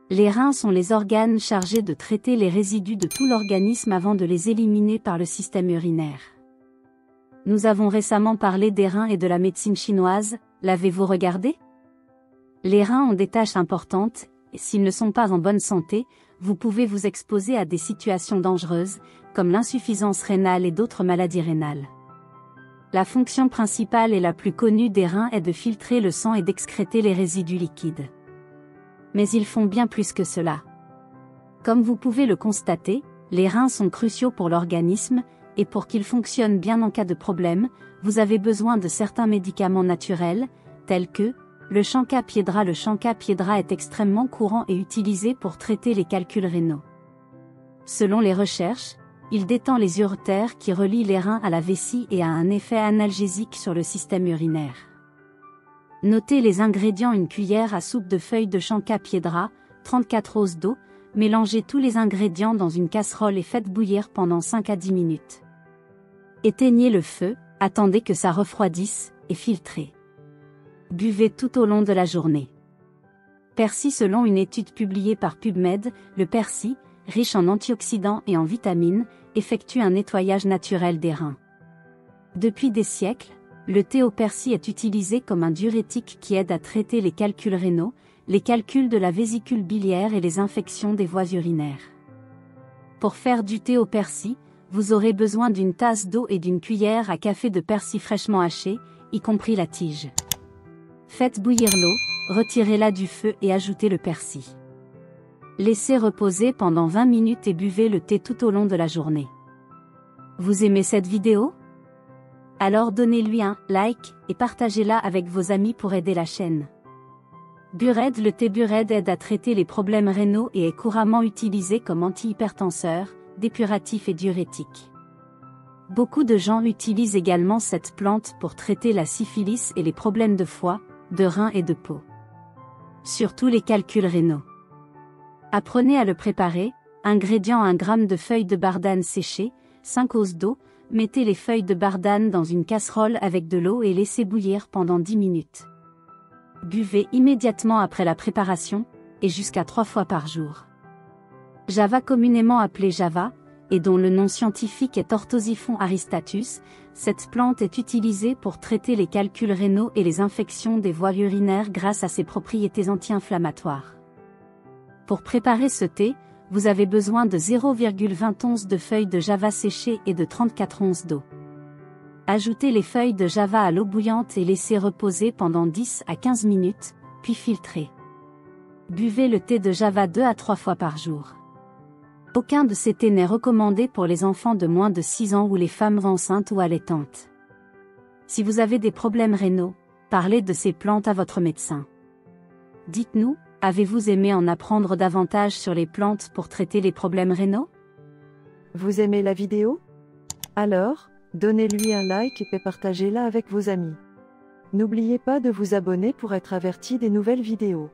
Les reins sont les organes chargés de traiter les résidus de tout l'organisme avant de les éliminer par le système urinaire. Nous avons récemment parlé des reins et de la médecine chinoise, l'avez-vous regardé? Les reins ont des tâches importantes, et s'ils ne sont pas en bonne santé, vous pouvez vous exposer à des situations dangereuses, comme l'insuffisance rénale et d'autres maladies rénales. La fonction principale et la plus connue des reins est de filtrer le sang et d'excréter les résidus liquides. Mais ils font bien plus que cela. Comme vous pouvez le constater, les reins sont cruciaux pour l'organisme, et pour qu'ils fonctionnent bien en cas de problème, vous avez besoin de certains médicaments naturels, tels que le Chanca Piedra. Le Chanca Piedra est extrêmement courant et utilisé pour traiter les calculs rénaux. Selon les recherches, il détend les uretères qui relient les reins à la vessie et a un effet analgésique sur le système urinaire. Notez les ingrédients: une cuillère à soupe de feuilles de Chanca Piedra, 34 onces d'eau, mélangez tous les ingrédients dans une casserole et faites bouillir pendant 5 à 10 minutes. Éteignez le feu, attendez que ça refroidisse, et filtrez. Buvez tout au long de la journée. Persil. Selon une étude publiée par PubMed, le persil, riche en antioxydants et en vitamines, effectue un nettoyage naturel des reins. Depuis des siècles, le thé au persil est utilisé comme un diurétique qui aide à traiter les calculs rénaux, les calculs de la vésicule biliaire et les infections des voies urinaires. Pour faire du thé au persil, vous aurez besoin d'une tasse d'eau et d'une cuillère à café de persil fraîchement haché, y compris la tige. Faites bouillir l'eau, retirez-la du feu et ajoutez le persil. Laissez reposer pendant 20 minutes et buvez le thé tout au long de la journée. Vous aimez cette vidéo? Alors donnez-lui un like et partagez-la avec vos amis pour aider la chaîne. Burède. Le thé Burède aide à traiter les problèmes rénaux et est couramment utilisé comme antihypertenseur, dépuratif et diurétique. Beaucoup de gens utilisent également cette plante pour traiter la syphilis et les problèmes de foie, de reins et de peau. Surtout les calculs rénaux. Apprenez à le préparer. Ingrédients: 1 g de feuilles de bardane séchées, 5 onces d'eau, mettez les feuilles de bardane dans une casserole avec de l'eau et laissez bouillir pendant 10 minutes. Buvez immédiatement après la préparation, et jusqu'à 3 fois par jour. Java. Communément appelée java, et dont le nom scientifique est Orthosiphon aristatus, cette plante est utilisée pour traiter les calculs rénaux et les infections des voies urinaires grâce à ses propriétés anti-inflammatoires. Pour préparer ce thé, vous avez besoin de 0,20 onces de feuilles de java séchées et de 34 onces d'eau. Ajoutez les feuilles de java à l'eau bouillante et laissez reposer pendant 10 à 15 minutes, puis filtrez. Buvez le thé de java 2 à 3 fois par jour. Aucun de ces thés n'est recommandé pour les enfants de moins de 6 ans ou les femmes enceintes ou allaitantes. Si vous avez des problèmes rénaux, parlez de ces plantes à votre médecin. Dites-nous, avez-vous aimé en apprendre davantage sur les plantes pour traiter les problèmes rénaux? Vous aimez la vidéo? Alors, donnez-lui un like et partagez-la avec vos amis. N'oubliez pas de vous abonner pour être averti des nouvelles vidéos.